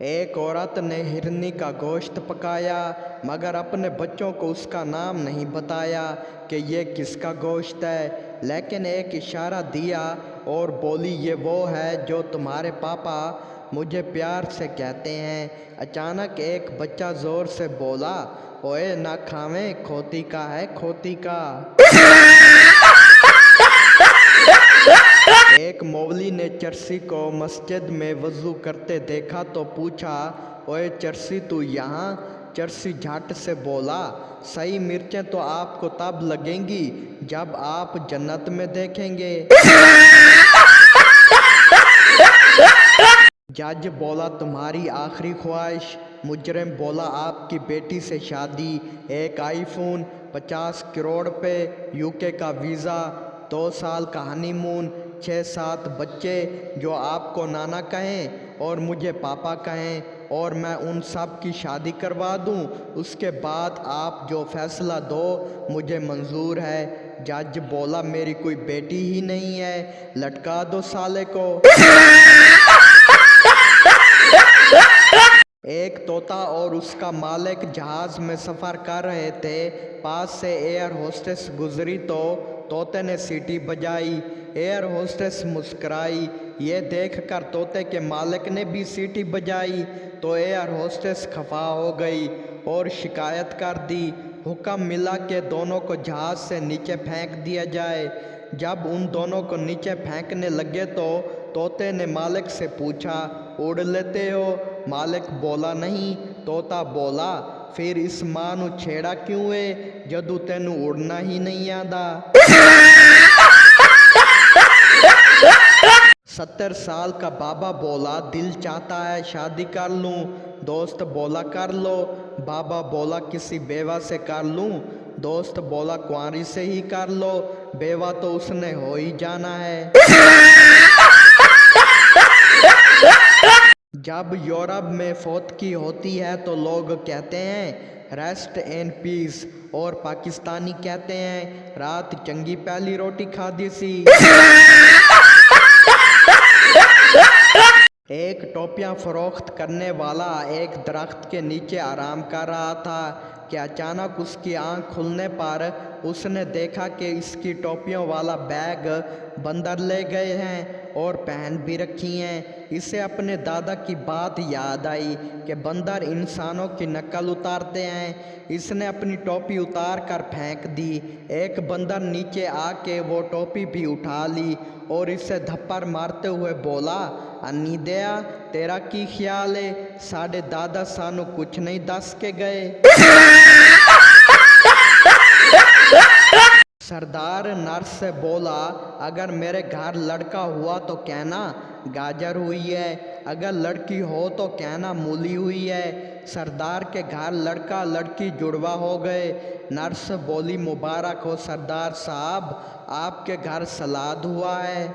ایک عورت نے ہرنی کا گوشت پکایا مگر اپنے بچوں کو اس کا نام نہیں بتایا کہ یہ کس کا گوشت ہے، لیکن ایک اشارہ دیا اور بولی یہ وہ ہے جو تمہارے پاپا مجھے پیار سے کہتے ہیں۔ اچانک ایک بچہ زور سے بولا، اوئے نہ کھاویں، کھوتی کا ہے کھوتی کا۔ ایک مولوی نے چرسی کو مسجد میں وضو کرتے دیکھا تو پوچھا، اوئے چرسی تو یہاں؟ چرسی جھٹ سے بولا، صحیح مرچیں تو آپ کو تب لگیں گی جب آپ جنت میں دیکھیں گے۔ جج بولا، تمہاری آخری خواہش؟ مجرم بولا، آپ کی بیٹی سے شادی، ایک آئی فون، 50 کروڑ پہ، UK کا ویزا، 2 سال کا ہنی مون، 6-7 بچے جو آپ کو نانا کہیں اور مجھے پاپا کہیں، اور میں ان سب کی شادی کروا دوں، اس کے بعد آپ جو فیصلہ دو مجھے منظور ہے۔ جج بولا، میری کوئی بیٹی ہی نہیں ہے، لٹکا دو سالے کو۔ ایک طوطا اور اس کا مالک جہاز میں سفر کر رہے تھے، پاس سے ایئر ہوسٹس گزری تو طوطے نے سیٹی بجائی، ایئر ہوسٹس مسکرائی، یہ دیکھ کر طوطے کے مالک نے بھی سیٹی بجائی تو ایئر ہوسٹس خفا ہو گئی اور شکایت کر دی، حکم ملا کہ دونوں کو جہاز سے نیچے پھینک دیا جائے۔ جب ان دونوں کو نیچے پھینکنے لگے تو طوطے نے مالک سے پوچھا، اڑ لیتے ہو؟ مالک بولا، نہیں۔ طوطا بولا، پھر اس ماں نو چھیڑا کیوں ہے جدوں تینوں اڑنا ہی نہیں آندا؟ 70 سال کا بابا بولا، دل چاہتا ہے شادی کر لوں۔ دوست بولا، کر لو۔ بابا بولا، کسی بیوہ سے کر لوں؟ دوست بولا، کنواری سے ہی کر لو، بیوہ تو اس نے ہو ہی جانا ہے۔ جب یورپ میں فوتگی ہوتی ہے تو لوگ کہتے ہیں ریسٹ ان پیس، اور پاکستانی کہتے ہیں رات چنگی پہلی روٹی کھادی سی۔ ایک ٹوپیاں فروخت کرنے والا ایک درخت کے نیچے آرام کر رہا تھا کہ اچانک اس کی آنکھ کھلنے پر اس نے دیکھا کہ اس کی ٹوپیوں والا بیگ بندر لے گئے ہیں اور پہن بھی رکھی ہیں۔ اسے اپنے دادا کی بات یاد آئی کہ بندر انسانوں کی نقل اتارتے ہیں۔ اس نے اپنی ٹوپی اتار کر پھینک دی، ایک بندر نیچے آ کے وہ ٹوپی بھی اٹھا لی اور اسے دھپڑ مارتے ہوئے بولا، انی دیا تیرا کی خیال ہے، ساڈے دادا سانو کچھ نہیں دس کے گئے۔ سردار نرس سے بولا، اگر میرے گھر لڑکا ہوا تو کہنا گاجر ہوئی ہے، اگر لڑکی ہو تو کہنا مولی ہوئی ہے۔ سردار کے گھر لڑکا لڑکی جڑوا ہو گئے۔ نرس بولی، مبارک ہو سردار صاحب، آپ کے گھر سلاد ہوا ہے۔